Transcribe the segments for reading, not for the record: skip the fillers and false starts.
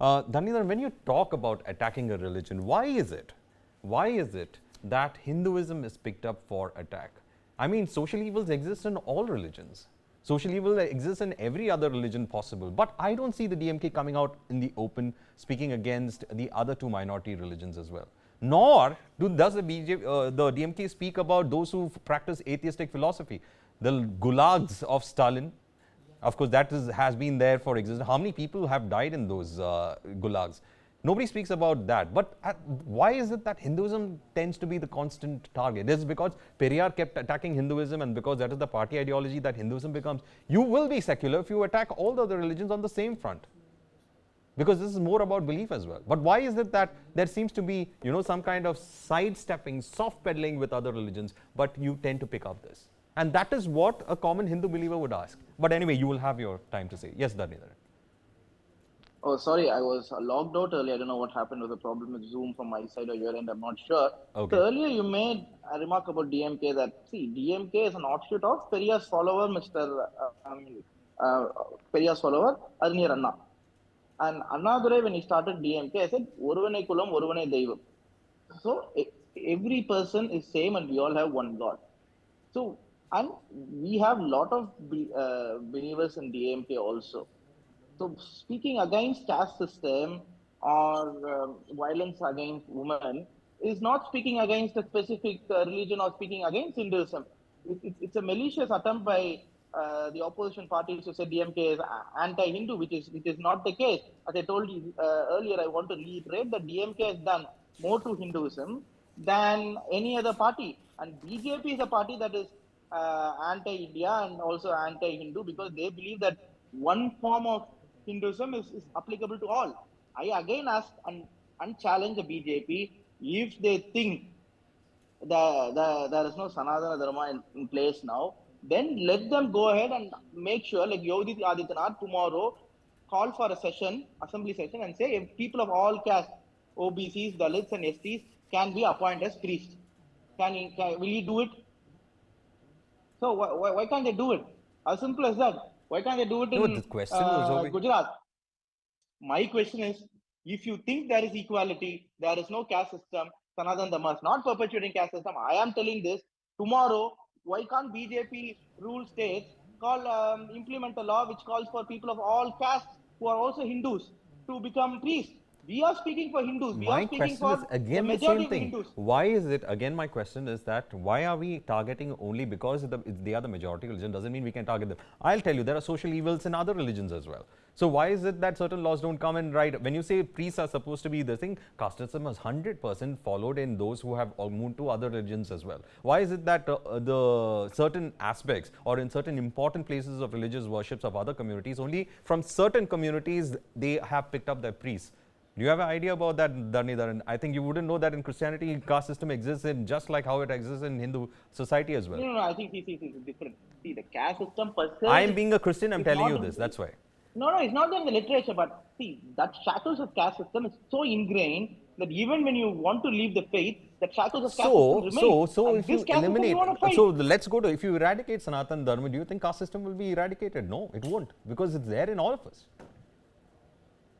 Dhanidhar, when you talk about attacking a religion, why is it that Hinduism is picked up for attack? I mean, social evils exist in all religions. Social evil exists in every other religion possible. But I don't see the DMK coming out in the open speaking against the other two minority religions as well. Nor does the DMK speak about those who practice atheistic philosophy. The gulags of Stalin, of course, that has been there for existence. How many people have died in those gulags? Nobody speaks about that. But why is it that Hinduism tends to be the constant target? It is because Periyar kept attacking Hinduism, and because that is the party ideology that Hinduism becomes. You will be secular if you attack all the other religions on the same front. Because this is more about belief as well. But why is it that there seems to be, some kind of sidestepping, soft peddling with other religions, but you tend to pick up this? And that is what a common Hindu believer would ask. But anyway, you will have your time to say. Yes, Dhanidhar. Oh, sorry, I was logged out earlier. I don't know what happened with the problem with Zoom from my side or your end. I'm not sure. Okay. So earlier you made a remark about DMK that, see, DMK is an offshoot of Periyar's follower, Periyar's follower, Arnir Anna. And Annadurai, when he started DMK, I said, Oruvane Kulam, Oruvane Deivam. So every person is same and we all have one God. So, and we have a lot of believers in DMK also. So speaking against caste system or violence against women is not speaking against a specific religion or speaking against Hinduism. It's a malicious attempt by the opposition parties to say DMK is anti-Hindu, which is not the case. As I told you earlier, I want to reiterate that DMK has done more to Hinduism than any other party. And BJP is a party that is anti-India and also anti-Hindu because they believe that one form of Hinduism is applicable to all. I again ask and challenge the BJP if they think there is no Sanatana Dharma in place now, then let them go ahead and make sure, like Yogi Adityanath tomorrow, call for a session, assembly session, and say if people of all castes, OBCs, Dalits, and STs can be appointed as priests. Will he do it? So why can't they do it? As simple as that. Why can't they do it in the question was Gujarat? My question is, if you think there is equality, there is no caste system, Sanatan Dharma is not perpetuating caste system, I am telling this, tomorrow, why can't BJP rule states implement a law which calls for people of all castes who are also Hindus to become priests? We are speaking for Hindus. We are speaking for the majority of Hindus. Why is it, again, my question is that why are we targeting only because they are the majority religion? Doesn't mean we can target them. I'll tell you, there are social evils in other religions as well. So why is it that certain laws don't come in right? When you say priests are supposed to be the thing, caste system is 100% followed in those who have moved to other religions as well. Why is it that the certain aspects or in certain important places of religious worships of other communities, only from certain communities they have picked up their priests? Do you have an idea about that, Dhanidhar? And I think you wouldn't know that in Christianity, caste system exists in just like how it exists in Hindu society as well. No, I think it's different. See, the caste system per se. I am being a Christian, I'm telling you this, that's why. No, it's not in the literature, but see, that shackles of caste system is so ingrained that even when you want to leave the faith, the shackles of caste system remain. So if you eliminate, so let's go to, if you eradicate Sanatan Dharma, do you think caste system will be eradicated? No, it won't, because it's there in all of us.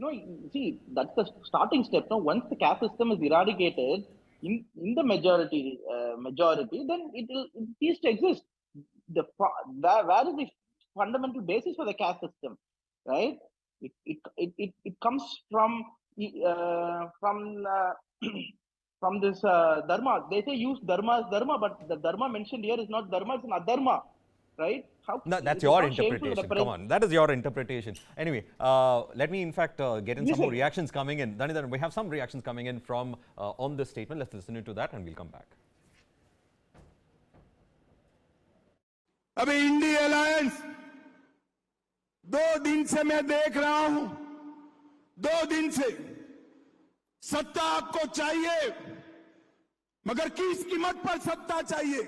No, see, that's the starting step. Now, once the caste system is eradicated in the majority, then it will cease to exist. Where is the fundamental basis for the caste system, right? It comes from this dharma. They say use dharma as dharma, but the dharma mentioned here is not dharma; it's an adharma, right? No, that's your interpretation. Come on, that is your interpretation. Anyway, let me in fact get in some more reactions coming in. Dhanidhar, we have some reactions coming in from on this statement. Let's listen to that and we'll come back. अभी INDI alliance 2 दिन से मैं देख रहा हूं, 2 दिन से सत्ता आपको चाहिए, मगर किस कीमत पर सत्ता चाहिए?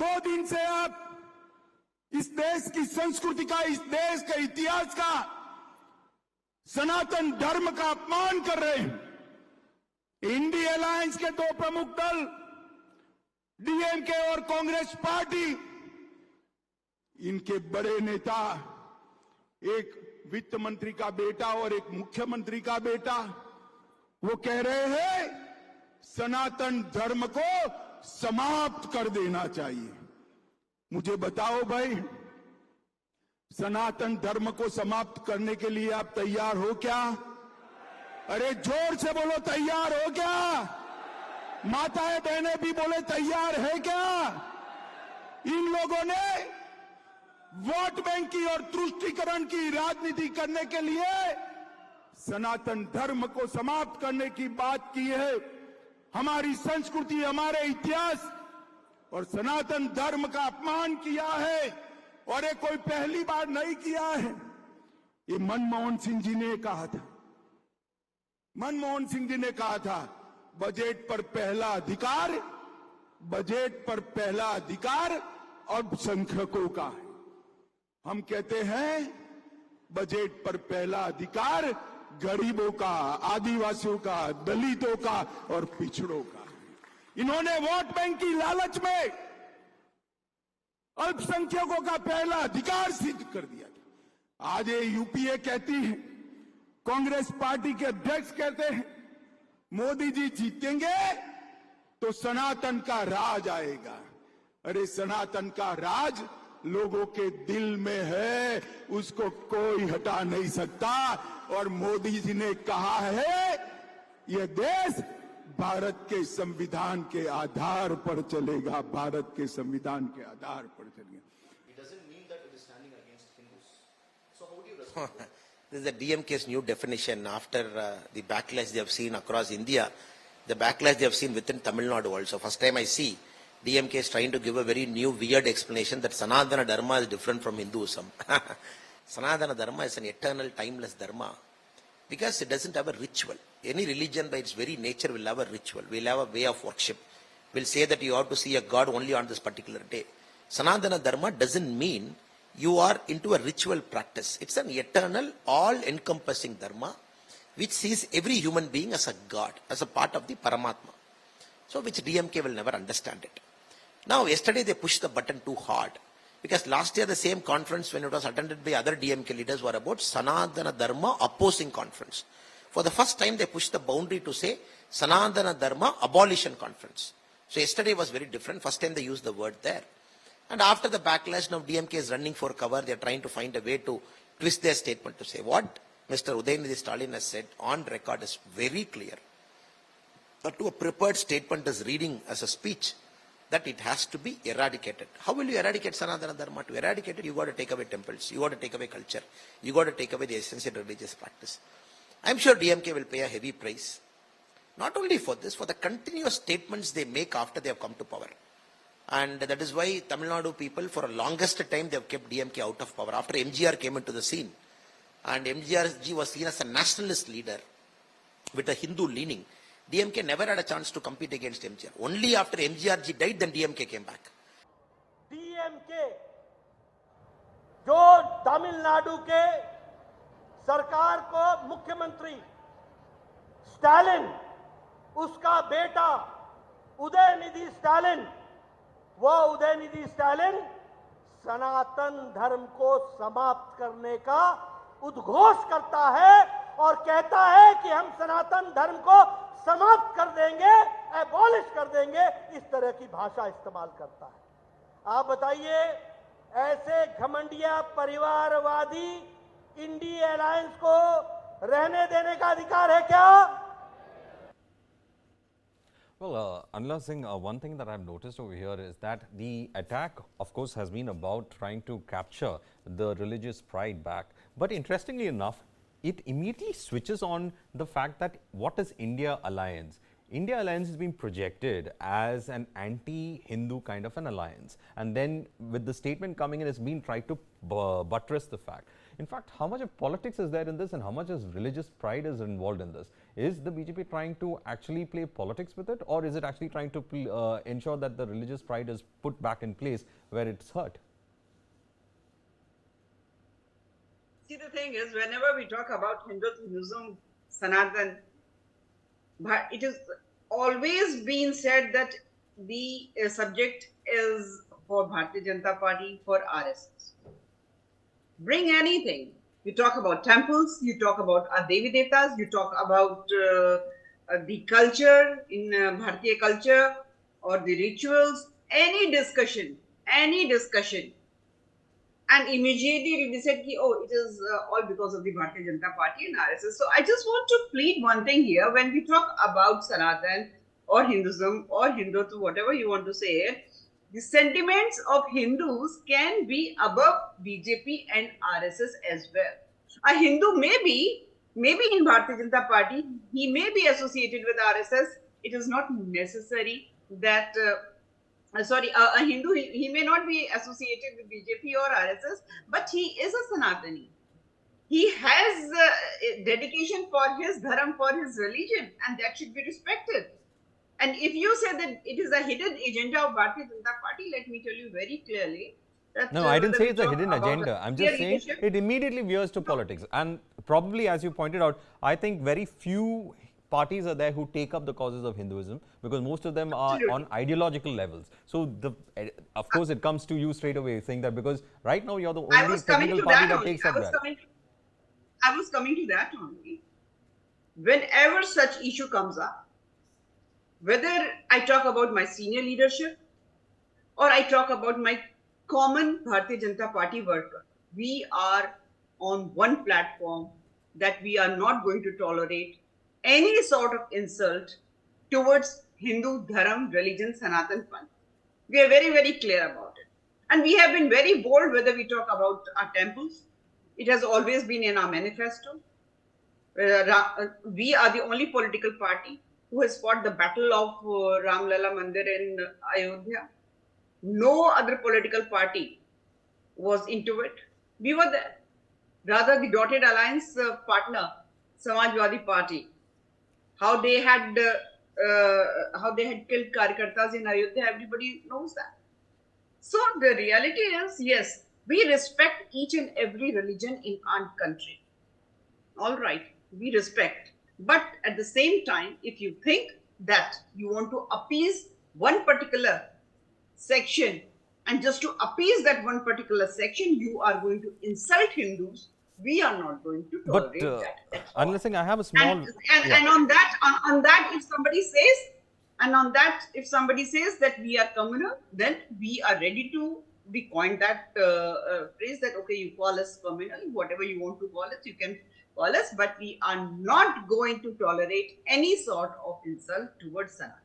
2 दिन से आप इस देश की संस्कृति का, इस देश के इतिहास का, सनातन धर्म का अपमान कर रहे हैं। इंडी अलायंस के 2 प्रमुख दल डीएमके और कांग्रेस पार्टी, इनके बड़े नेता एक वित्त मंत्री का बेटा और एक मुख्यमंत्री का बेटा, वो कह रहे हैं सनातन धर्म को समाप्त कर देना चाहिए। मुझे बताओ भाई, सनातन धर्म को समाप्त करने के लिए आप तैयार हो क्या? अरे जोर से बोलो, तैयार हो क्या? माताएं बहनें भी बोले तैयार है क्या? इन लोगों ने वोट बैंक की और तुष्टीकरण की राजनीति करने के लिए सनातन धर्म को समाप्त करने की बात की है। हमारी संस्कृति, हमारे इतिहास और सनातन धर्म का अपमान किया है, और ये कोई पहली बार नहीं किया है। ये मनमोहन सिंह जी ने कहा था, मनमोहन सिंह जी ने कहा था, बजट पर पहला अधिकार, बजट पर पहला अधिकार अल्पसंख्यकों का है। हम कहते हैं बजट पर पहला अधिकार गरीबों का, आदिवासियों का, दलितों का और पिछड़ों का। इन्होंने वोट बैंक की लालच में अल्पसंख्यकों का पहला अधिकार सिद्ध कर दिया था। आज ये यूपीए कहती है, कांग्रेस पार्टी के अध्यक्ष कहते हैं मोदी जी जीतेंगे तो सनातन का राज आएगा। अरे सनातन का राज लोगों के दिल में है, उसको कोई हटा नहीं सकता। और मोदी जी ने कहा है यह देश भारत के संविधान के आधार पर चलेगा, भारत के संविधान के आधार पर चलेगा। It doesn't mean that it is standing against Hindus. So how do you respond? This is the DMK's new definition after the backlash they have seen across India, the backlash they have seen within Tamil Nadu also. First time I see DMK is trying to give a very new weird explanation that Sanatana Dharma is different from Hinduism. Sanatana Dharma is an eternal, timeless Dharma because it doesn't have a ritual. Any religion by its very nature will have a ritual, will have a way of worship, will say that you have to see a God only on this particular day. Sanatana Dharma doesn't mean you are into a ritual practice. It's an eternal, all-encompassing Dharma which sees every human being as a God, as a part of the Paramatma. So which DMK will never understand it. Now yesterday they pushed the button too hard because last year the same conference when it was attended by other DMK leaders were about Sanatana Dharma opposing conference. For the first time they pushed the boundary to say Sanatana Dharma abolition conference. So yesterday was very different. First time they used the word there. And after the backlash, now DMK is running for cover. They are trying to find a way to twist their statement to say what Mr. Udayanidhi Stalin has said on record is very clear. But to a prepared statement is reading as a speech that it has to be eradicated. How will you eradicate Sanatana Dharma? To eradicate it, you got to take away temples, you got to take away culture, you got to take away the essential religious practice. I'm sure DMK will pay a heavy price. Not only for this, for the continuous statements they make after they have come to power. And that is why Tamil Nadu people, for a longest time, they have kept DMK out of power. After MGR came into the scene, and MGR ji was seen as a nationalist leader with a Hindu leaning, DMK never had a chance to compete against MGR. Only after MGR ji died, then DMK came back. DMK, जो तमिलनाडु के सरकार को मुख्यमंत्री Stalin, उसका बेटा उदयनिधि स्टालिन, वो उदयनिधि स्टालिन सनातन धर्म को समाप्त करने का उद्घोष करता है और कहता है कि हम सनातन धर्म को समाप्त कर देंगे, एबॉलिश कर देंगे, इस तरह की भाषा इस्तेमाल करता है। आप बताइए, ऐसे घमंडिया परिवारवादी इंडी अलायंस को रहने देने का अधिकार है क्या? Well, Anila Singh, one thing that I've noticed over here is that the attack, of course, has been about trying to capture the religious pride back. But interestingly enough, it immediately switches on the fact that what is India alliance? India alliance has been projected as an anti-Hindu kind of an alliance. And then with the statement coming in, it's been tried to buttress the fact. In fact, how much of politics is there in this and how much is religious pride is involved in this? Is the BJP trying to actually play politics with it, or is it actually trying to ensure that the religious pride is put back in place where it's hurt? See, the thing is, whenever we talk about Hinduism, Sanatan, but it is always been said that the subject is for Bharatiya Janata Party, for RSS. Bring anything, You talk about temples, you talk about our Devi Devtas, you talk about the culture in Bharatiya culture or the rituals, any discussion, and immediately they said, ki, oh, it is all because of the Bharatiya Janata Party and RSS. So I just want to plead one thing here. When we talk about Sanatan or Hinduism or Hindutva, whatever you want to say, the sentiments of Hindus can be above BJP and RSS as well. A Hindu maybe in Bharatiya Janata Party, he may be associated with RSS. It is not necessary that a Hindu, he may not be associated with BJP or RSS, but he is a Sanatani. He has dedication for his dharam, for his religion, and that should be respected. And if you say that it is a hidden agenda of Bharatiya Janata Party, let me tell you very clearly that No, I didn't whether say we it's a talk hidden about agenda. I'm their just saying leadership, it immediately veers to politics. And probably, as you pointed out, I think very few parties are there who take up the causes of Hinduism, because most of them are on absolutely. ideological levels. So, of course, it comes to you straight away saying that, because right now you're the I only was coming technical to party that that only. takes up that. I was coming to that only. Whenever such issue comes up, whether I talk about my senior leadership or I talk about my common Bharatiya Janata Party worker, we are on one platform that we are not going to tolerate any sort of insult towards Hindu Dharam, religion, Sanatan Panth. We are very, very clear about it. And we have been very bold whether we talk about our temples. It has always been in our manifesto. We are the only political party who has fought the battle of Ram Lala Mandir in Ayodhya. No other political party was into it. We were there. Rather, the dotted alliance partner, Samajwadi Party, how they had killed Karyakartas in Ayodhya, everybody knows that. So the reality is, yes, we respect each and every religion in our country. All right, we respect. But at the same time, if you think that you want to appease one particular section, and just to appease that one particular section, you are going to insult Hindus, we are not going to But tolerate that at all. unless I have a And small, yeah. and on that, on that, if somebody says, and on that, if somebody says that we are communal, then we are ready to we coin that phrase that okay, you call us communal, whatever you want to call us, you can call us, but we are not going to tolerate any sort of insult towards Sanatan.